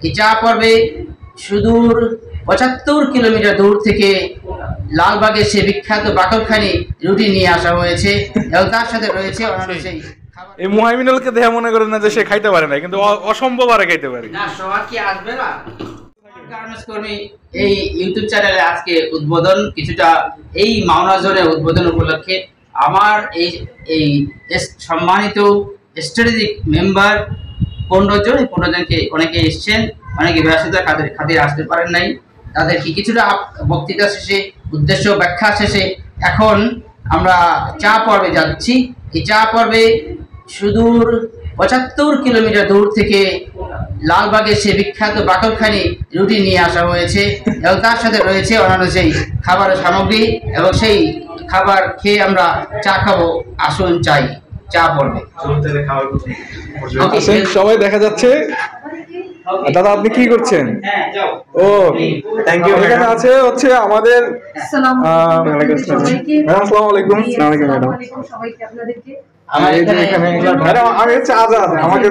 এই চা পর্বে সুদূর ৭৫ কিলোমিটার দূর থেকে লালবাগের সে বিখ্যাত বাকরখানি রুটি নিয়ে আসা হয়েছে এবং তার সাথে রয়েছে অন্যান্য সেই এই মুহাইমিনুলকে দেখে মনে করেন না যে সে খাইতে পারে না, কিন্তু অসম্ভব আরে খাইতে পারে না। সবার কি আসবে না? গার্মেন্টস কর্মী এই ইউটিউব চ্যানেলে আজকে উদ্বোধন কিছুটা এই মাওনা জোনের উদ্বোধন উপলক্ষে আমার এই এই সম্মানিত স্ট্র্যাটেজিক মেম্বার 15 জন, 15 জনকে অনেকে এসছেন, অনেকে ব্যস্ততার খাতিরে আসতে পারেন নাই। তাদেরকে কিছুটা বক্তৃতা শেষে উদ্দেশ্য ব্যাখ্যা শেষে এখন আমরা চা পর্বে যাচ্ছি। এই চা পর্বে সুদূর ৭৫ কিলোমিটার দূর থেকে লালবাগের সে বিখ্যাত বাকরখানি রুটি নিয়ে আসা হয়েছে এবং তার সাথে রয়েছে অন্যান্য সেই খাবারের সামগ্রী এবং সেই খাবার খেয়ে আমরা চা খাবো। আসুন চাই চা পর্বে। সবাই দেখা যাচ্ছে। দাদা আপনি কি করছেন? ও থ্যাংক ইউ। এখানে আছে হচ্ছে আমাদের আসসালামু আলাইকুম। ম্যাডাম সবাইকে আপনাদেরকে আমি হচ্ছে আজাদ, আমাকে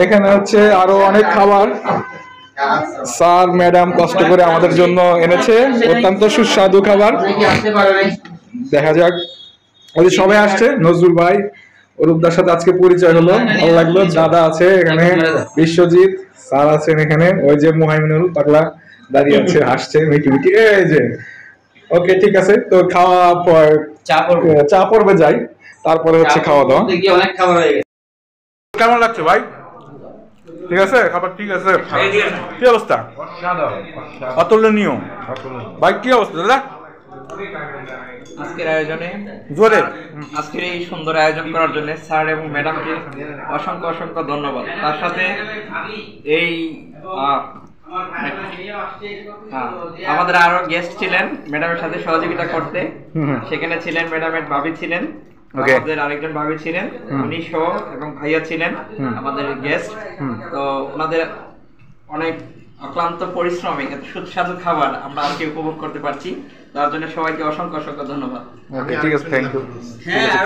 এখানে হচ্ছে আরো অনেক খাবার স্যার ম্যাডাম কষ্ট করে আমাদের জন্য এনেছে, অত্যন্ত সুস্বাদু খাবার। দেখা যাক ওই সবাই আসছে। নজরুল ভাই, অরূপদার সাথে আজকে পরিচয় হলো, ভালো লাগলো। দাদা আছে এখানে, বিশ্বজিৎ স্যার আছেন এখানে, ওই যে মুহাইমিনুল পাগলা দাঁড়িয়ে আছে, হাসছে মিটি মিটি। এই যে ওকে ঠিক আছে, তো খাওয়া চা পর্বে যাই, তারপরে হচ্ছে খাওয়া দাওয়া। অনেক খাবার হয়ে গেছে। কেমন লাগছে ভাই? ঠিক আছে খাবার? ঠিক আছে। কি অবস্থা? অতুলনীয় ভাই। কি অবস্থা দাদা আজকের আয়োজনে? জোরে। আজকের এই সুন্দর আয়োজন করার জন্য স্যার এবং ম্যাডামকে অসংখ্য অসংখ্য ধন্যবাদ। তার সাথে এই আমাদের আরো গেস্ট ছিলেন ম্যাডামের সাথে সহযোগিতা করতে। সেখানে ছিলেন ম্যাডামের ভাবি ছিলেন, আমাদের আরেকজন ভাবি ছিলেন, উনি সহ এবং ভাইয়া ছিলেন আমাদের গেস্ট। তো ওনাদের অনেক অক্লান্ত পরিশ্রমে এত সুস্বাদু খাবার আমরা আজকে উপভোগ করতে পারছি। তার জন্য সবাইকে অসংখ্য অসংখ্য ধন্যবাদ। ঠিক আছে, থ্যাংক ইউ।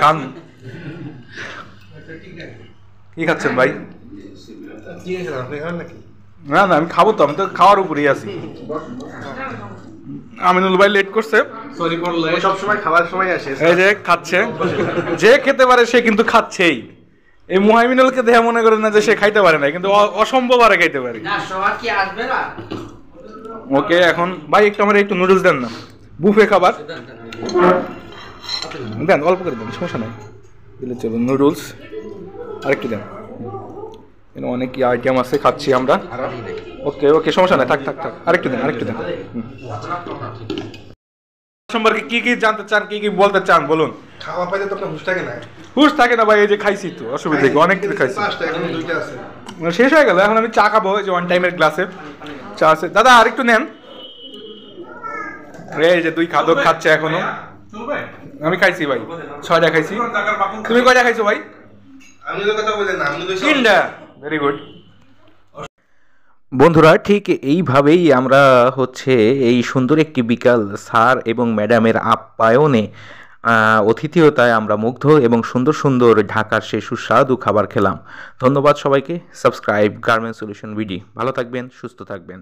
খান। কি খাচ্ছেন ভাই? না না আমি খাবো তো, আমি তো খাওয়ার উপরেই আছি। আমিনুল ভাই লেট করছে, সরি বললে সবসময় খাবার সময় আসে। এই যে খাচ্ছে, যে খেতে পারে সে কিন্তু খাচ্ছেই। এই মুহাইমিনুলকে দেখে মনে করেন না যে সে খাইতে পারে না, কিন্তু অসম্ভব আরে খাইতে পারে না। সবার কি আসবে না? ওকে এখন ভাই একটু আমার একটু নুডলস দেন না, বুফে খাবার দেন, অল্প করে দেন, সমস্যা নাই, দিলে চলুন। নুডলস আরেকটু দেন, অনেক আইটেম আছে, খাচ্ছি আমরা। ওকে ওকে সমস্যা নাই, থাক থাক থাক, আরেকটু দেন আরেকটু দেন। সম্পর্কে কি কি জানতে চান, কি কি বলতে চান বলুন। খাওয়া পাইলে তো হুঁশ থাকে না। হুঁশ থাকে না ভাই, এই যে খাইছি তো, অসুবিধা কি, অনেক কিছু খাইছি, শেষ হয়ে গেল। এখন আমি চা খাবো, এই যে ওয়ান টাইমের গ্লাসে চা আছে। দাদা আরেকটু নেন। এই যে 2 খাদক খাচ্ছে এখনো। আমি খাইছি ভাই 6টা খাইছি। তুমি কয়টা খাইছো ভাই? আমি তো কথা বলেন না, আমি তো 3টা। Very good. বন্ধুরা ঠিক এইভাবেই আমরা হচ্ছে এই সুন্দর একটি বিকাল স্যার এবং ম্যাডামের আপ্যায়নে অতিথিয়তায় আমরা মুগ্ধ এবং সুন্দর সুন্দর ঢাকার সে সুস্বাদু খাবার খেলাম। ধন্যবাদ সবাইকে। Subscribe garments solution BD. ভালো থাকবেন, সুস্থ থাকবেন।